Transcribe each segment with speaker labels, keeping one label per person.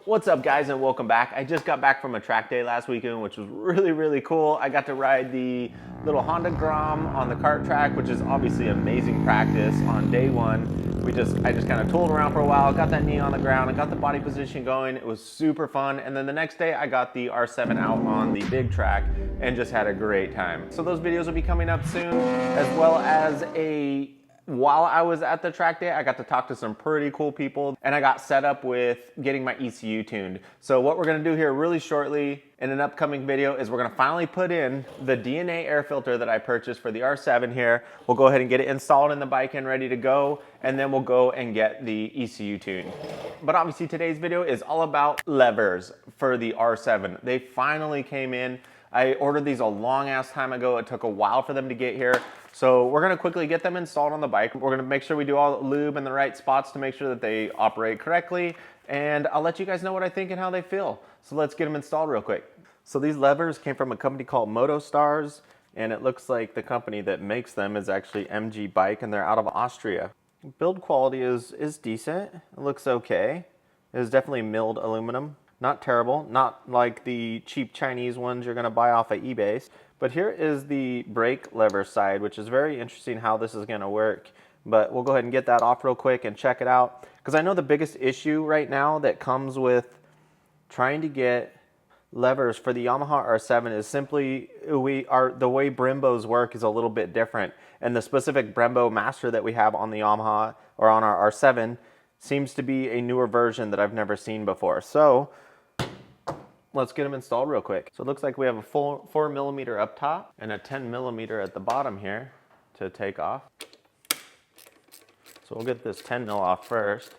Speaker 1: What's up, guys, and welcome back. I just got back from a track day last weekend, which was really cool. I got to ride the little Honda Grom on the kart track, which is obviously amazing practice. On day one, I just kind of tooled around for a while, got that knee on the ground, I got the body position going. It was super fun. And then the next day I got the R7 out on the big track and just had a great time. So those videos will be coming up soon, as well as while I was at the track day, I got to talk to some pretty cool people, and I got set up with getting my ECU tuned. So what we're gonna do here really shortly in an upcoming video is we're gonna finally put in the DNA air filter that I purchased for the R7 here. We'll go ahead and get it installed in the bike and ready to go, and then we'll go and get the ECU tuned. But obviously today's video is all about levers for the R7. They finally came in. I ordered these a long ass time ago. It took a while for them to get here. So we're gonna quickly get them installed on the bike. We're gonna make sure we do all the lube in the right spots to make sure that they operate correctly. And I'll let you guys know what I think and how they feel. So let's get them installed real quick. So these levers came from a company called MotoStars, and it looks like the company that makes them is actually MG Bike, and they're out of Austria. Build quality is decent. It looks okay. It is definitely milled aluminum. Not terrible, not like the cheap Chinese ones you're gonna buy off of eBay. But here is the brake lever side, which is very interesting how this is gonna work. But we'll go ahead and get that off real quick and check it out. Because I know the biggest issue right now that comes with trying to get levers for the Yamaha R7 is simply the way Brembos work is a little bit different. And the specific Brembo master that we have on the Yamaha or on our R7 seems to be a newer version that I've never seen before. So let's get them installed real quick. So it looks like we have a 4mm up top and a 10mm at the bottom here to take off. So we'll get this 10mm off first.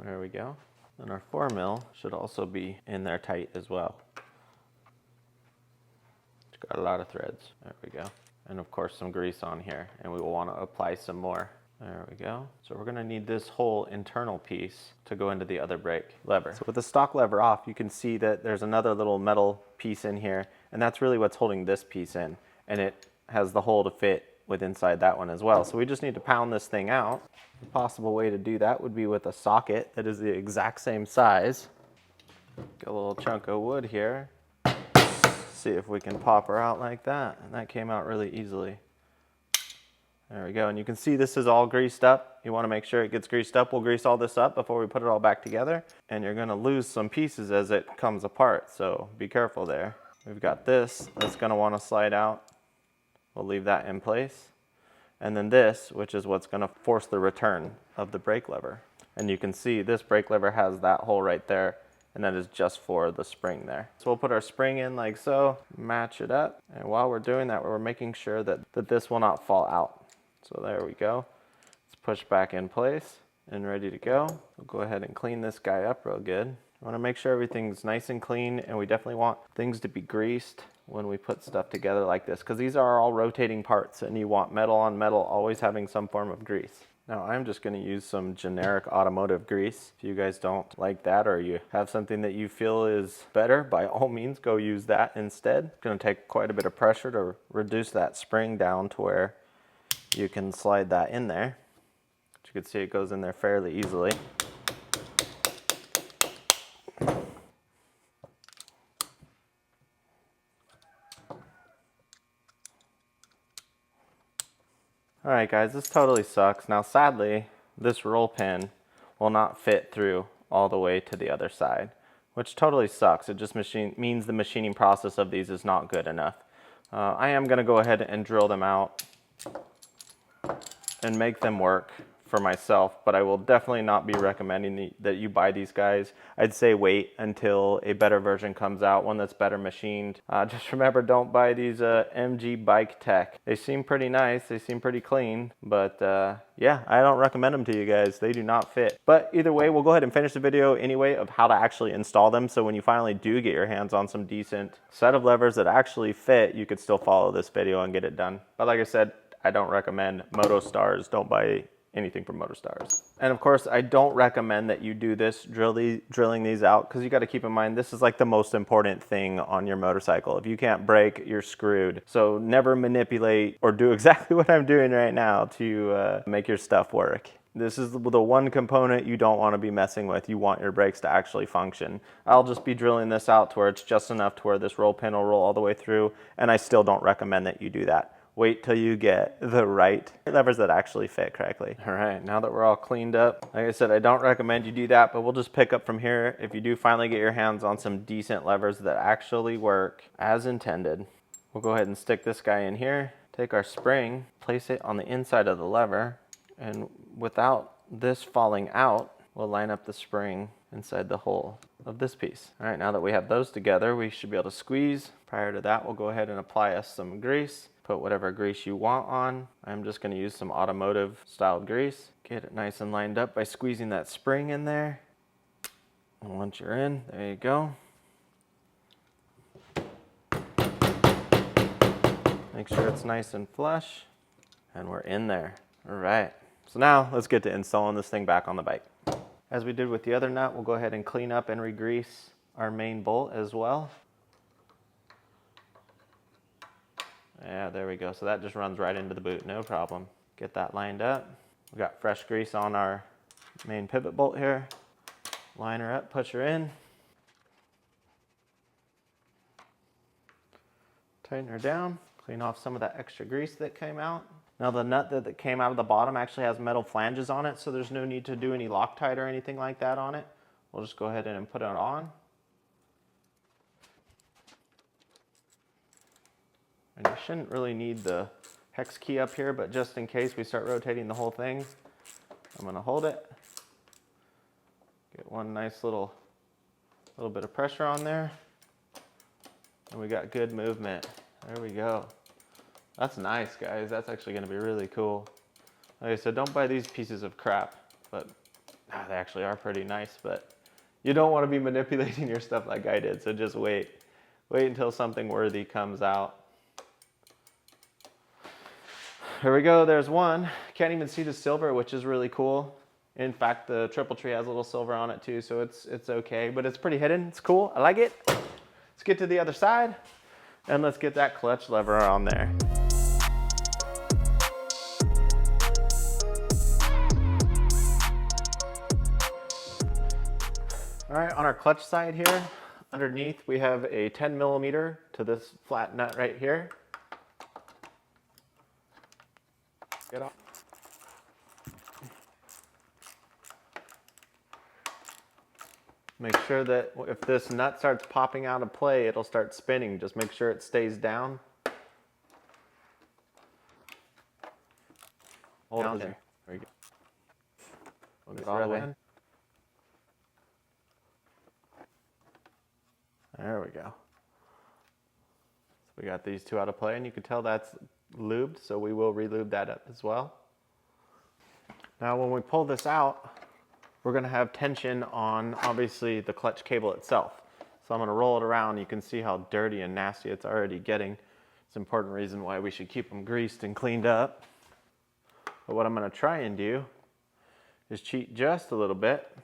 Speaker 1: There we go. And our 4mm should also be in there tight as well. It's got a lot of threads. There we go. And of course some grease on here, and we will want to apply some more. There we go. So we're gonna need this whole internal piece to go into the other brake lever. So with the stock lever off, you can see that there's another little metal piece in here, and that's really what's holding this piece in. And it has the hole to fit with inside that one as well. So we just need to pound this thing out. A possible way to do that would be with a socket that is the exact same size. Get a little chunk of wood here. See if we can pop her out like that. And that came out really easily. There we go, and you can see this is all greased up. You want to make sure it gets greased up. We'll grease all this up before we put it all back together, and you're going to lose some pieces as it comes apart, so be careful there. We've got this that's going to want to slide out. We'll leave that in place. And then this, which is what's going to force the return of the brake lever. And you can see this brake lever has that hole right there, and that is just for the spring there. So we'll put our spring in like so, match it up, and while we're doing that, we're making sure that this will not fall out. So there we go. Let's push back in place and ready to go. We'll go ahead and clean this guy up real good. I want to make sure everything's nice and clean, and we definitely want things to be greased when we put stuff together like this, because these are all rotating parts and you want metal on metal always having some form of grease. Now I'm just going to use some generic automotive grease. If you guys don't like that, or you have something that you feel is better, by all means go use that instead. It's going to take quite a bit of pressure to reduce that spring down to where you can slide that in there. But you can see it goes in there fairly easily. Alright guys, this totally sucks. Now sadly, this roll pin will not fit through all the way to the other side, which totally sucks. It just means the machining process of these is not good enough. I am going to go ahead and drill them out and make them work for myself, but I will definitely not be recommending that you buy these guys. I'd say wait until a better version comes out, one that's better machined. Just remember, don't buy these MG Bike Tech. They seem pretty nice, they seem pretty clean, but yeah, I don't recommend them to you guys. They do not fit. But either way, we'll go ahead and finish the video anyway of how to actually install them, so when you finally do get your hands on some decent set of levers that actually fit, you could still follow this video and get it done. But like I said, I don't recommend MotoStars. Don't buy anything from MotoStars. And of course, I don't recommend that you do this, drilling these out, because you got to keep in mind, this is like the most important thing on your motorcycle. If you can't brake, you're screwed. So never manipulate or do exactly what I'm doing right now to make your stuff work. This is the one component you don't want to be messing with. You want your brakes to actually function. I'll just be drilling this out to where it's just enough to where this roll pin will roll all the way through, and I still don't recommend that you do that. Wait till you get the right levers that actually fit correctly. All right, now that we're all cleaned up, like I said, I don't recommend you do that, but we'll just pick up from here. If you do finally get your hands on some decent levers that actually work as intended, we'll go ahead and stick this guy in here, take our spring, place it on the inside of the lever, and without this falling out, we'll line up the spring inside the hole of this piece. All right, now that we have those together, we should be able to squeeze. Prior to that, we'll go ahead and apply us some grease. Put whatever grease you want on. I'm just gonna use some automotive styled grease. Get it nice and lined up by squeezing that spring in there. And once you're in, there you go. Make sure it's nice and flush, and we're in there. All right, so now let's get to installing this thing back on the bike. As we did with the other nut, we'll go ahead and clean up and re-grease our main bolt as well. Yeah, there we go. So that just runs right into the boot, no problem. Get that lined up. We got fresh grease on our main pivot bolt here. Line her up, push her in. Tighten her down, clean off some of that extra grease that came out. Now the nut that came out of the bottom actually has metal flanges on it, so there's no need to do any Loctite or anything like that on it. We'll just go ahead and put it on. And you shouldn't really need the hex key up here, but just in case we start rotating the whole thing, I'm gonna hold it. Get one nice little bit of pressure on there. And we got good movement. There we go. That's nice, guys. That's actually gonna be really cool. Like I said, don't buy these pieces of crap, but they actually are pretty nice, but you don't wanna be manipulating your stuff like I did, so just wait. Wait until something worthy comes out. Here we go, there's one. Can't even see the silver, which is really cool. In fact, the triple tree has a little silver on it too, so it's okay, but it's pretty hidden. It's cool, I like it. Let's get to the other side, and let's get that clutch lever on there. All right, on our clutch side here, underneath we have a 10 millimeter to this flat nut right here. Get off. Make sure that if this nut starts popping out of play, it'll start spinning. Just make sure it stays down. Hold it there. There you go. Hold it all the way in. There we go. So we got these two out of play, and you can tell that's lubed, so we will re-lube that up as well. Now when we pull this out, we're gonna have tension on, obviously, the clutch cable itself. So I'm gonna roll it around. You can see how dirty and nasty it's already getting. It's an important reason why we should keep them greased and cleaned up. But what I'm gonna try and do is cheat just a little bit,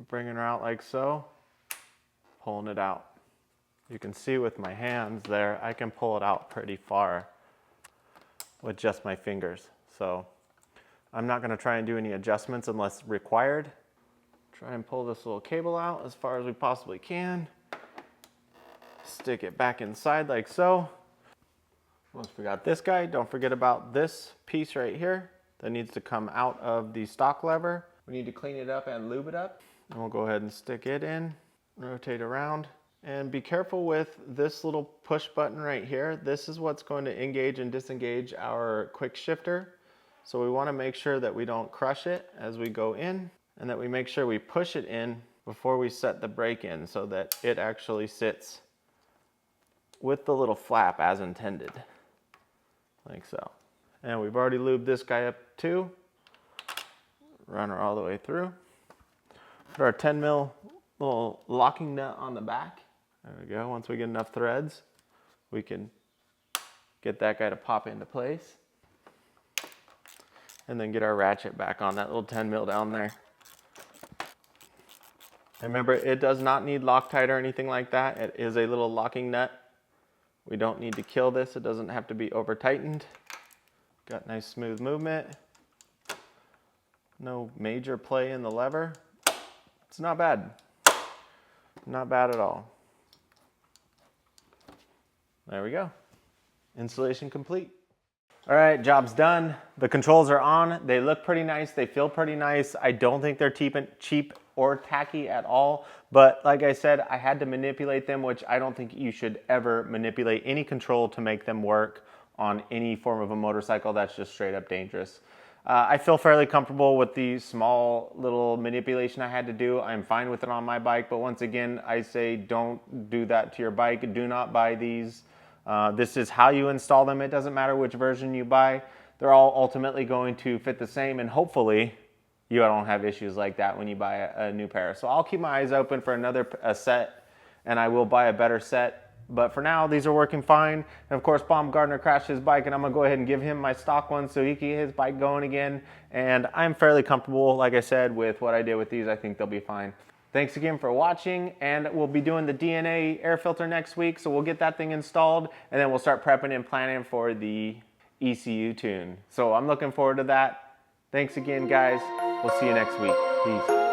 Speaker 1: bringing her out like so, pulling it out. You can see with my hands there, I can pull it out pretty far with just my fingers. So I'm not gonna try and do any adjustments unless required. Try and pull this little cable out as far as we possibly can. Stick it back inside like so. Once we got this guy, don't forget about this piece right here that needs to come out of the stock lever. We need to clean it up and lube it up. And we'll go ahead and stick it in, rotate around. And be careful with this little push button right here. This is what's going to engage and disengage our quick shifter. So we want to make sure that we don't crush it as we go in, and that we make sure we push it in before we set the brake in so that it actually sits with the little flap as intended, like so. And we've already lubed this guy up too. Run her all the way through. Put our 10 mil little locking nut on the back. There we go. Once we get enough threads, we can get that guy to pop into place. And then get our ratchet back on that little 10 mil down there. And remember, it does not need Loctite or anything like that. It is a little locking nut. We don't need to kill this. It doesn't have to be over tightened. Got nice smooth movement. No major play in the lever. It's not bad. Not bad at all. There we go. Installation complete. All right, job's done. The controls are on. They look pretty nice. They feel pretty nice. I don't think they're cheap or tacky at all. But like I said, I had to manipulate them, which I don't think you should ever manipulate any control to make them work on any form of a motorcycle. That's just straight up dangerous. I feel fairly comfortable with the small little manipulation I had to do. I'm fine with it on my bike, but once again, I say don't do that to your bike. Do not buy these. This is how you install them. It doesn't matter which version you buy. They're all ultimately going to fit the same, and hopefully you don't have issues like that when you buy a new pair. So I'll keep my eyes open for another set, and I will buy a better set. But for now, these are working fine. And of course, Baumgartner crashed his bike, and I'm gonna go ahead and give him my stock one so he can get his bike going again. And I'm fairly comfortable, like I said, with what I did with these. I think they'll be fine. Thanks again for watching, and we'll be doing the DNA air filter next week, so we'll get that thing installed, and then we'll start prepping and planning for the ECU tune. So I'm looking forward to that. Thanks again, guys. We'll see you next week. Peace.